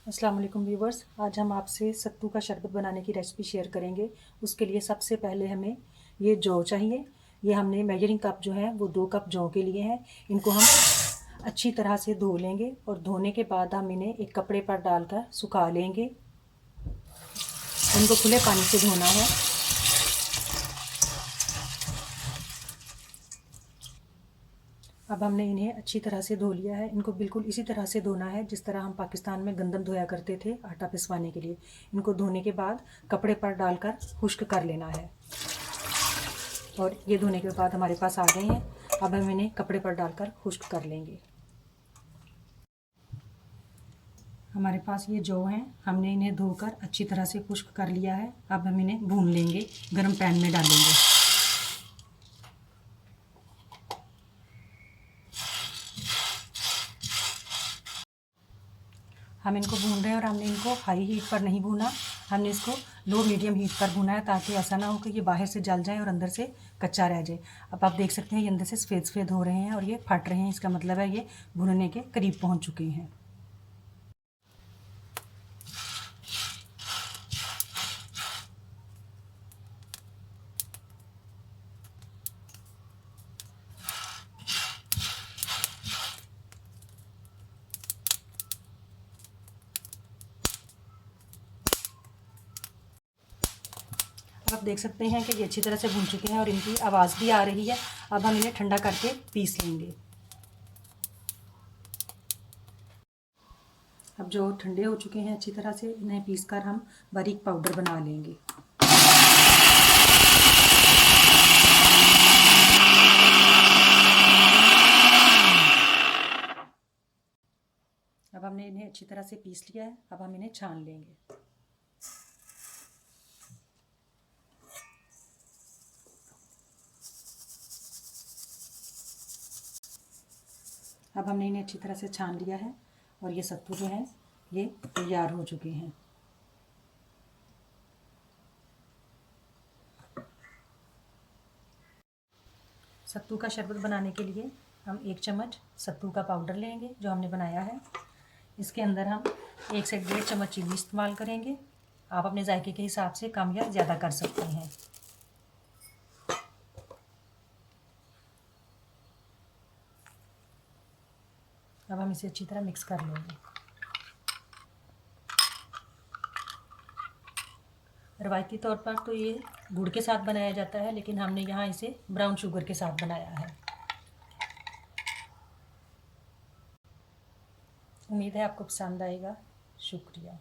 अस्सलाम वालेकुम व्यूवर्स, आज हम आपसे सत्तू का शरबत बनाने की रेसिपी शेयर करेंगे। उसके लिए सबसे पहले हमें ये जौ चाहिए। ये हमने मेजरिंग कप जो है वो 2 कप जौ के लिए हैं। इनको हम अच्छी तरह से धो लेंगे और धोने के बाद हम इन्हें एक कपड़े पर डालकर सुखा लेंगे। इनको खुले पानी से धोना है। अब हमने इन्हें अच्छी तरह से धो लिया है। इनको बिल्कुल इसी तरह से धोना है जिस तरह हम पाकिस्तान में गंदम धोया करते थे आटा पिसवाने के लिए। इनको धोने के बाद कपड़े पर डालकर खुश्क कर लेना है। और ये धोने के बाद हमारे पास आ गए हैं। अब हम इन्हें कपड़े पर डालकर खुश्क कर लेंगे। हमारे पास ये जौ हैं, हमने इन्हें धोकर अच्छी तरह से खुश्क कर लिया है। अब हम इन्हें भून लेंगे, गरम पैन में डालेंगे। हम इनको भून रहे हैं और हमने इनको हाई हीट पर नहीं भूना, हमने इसको लो मीडियम हीट पर भुना है ताकि ऐसा ना हो कि ये बाहर से जल जाए और अंदर से कच्चा रह जाए। अब आप देख सकते हैं ये अंदर से सफ़ेद सफ़ेद हो रहे हैं और ये फट रहे हैं। इसका मतलब है ये भुनने के करीब पहुंच चुके हैं। आप देख सकते हैं कि ये अच्छी तरह से भून चुके हैं और इनकी आवाज़ भी आ रही है। अब हम इन्हें ठंडा करके पीस लेंगे। अब जो ठंडे हो चुके हैं अच्छी तरह से, इन्हें पीस कर हम बारीक पाउडर बना लेंगे। अब हमने इन्हें अच्छी तरह से पीस लिया है। अब हम इन्हें छान लेंगे। अब हमने इन्हें अच्छी तरह से छान लिया है और ये सत्तू जो है ये तैयार हो चुके हैं। सत्तू का शरबत बनाने के लिए हम 1 चम्मच सत्तू का पाउडर लेंगे जो हमने बनाया है। इसके अंदर हम 1 से 1.5 चम्मच चीनी इस्तेमाल करेंगे। आप अपने जायके के हिसाब से कम या ज़्यादा कर सकते हैं। अब हम इसे अच्छी तरह मिक्स कर लेंगे। रवायती तौर पर तो ये गुड़ के साथ बनाया जाता है, लेकिन हमने यहाँ इसे ब्राउन शुगर के साथ बनाया है। उम्मीद है आपको पसंद आएगा। शुक्रिया।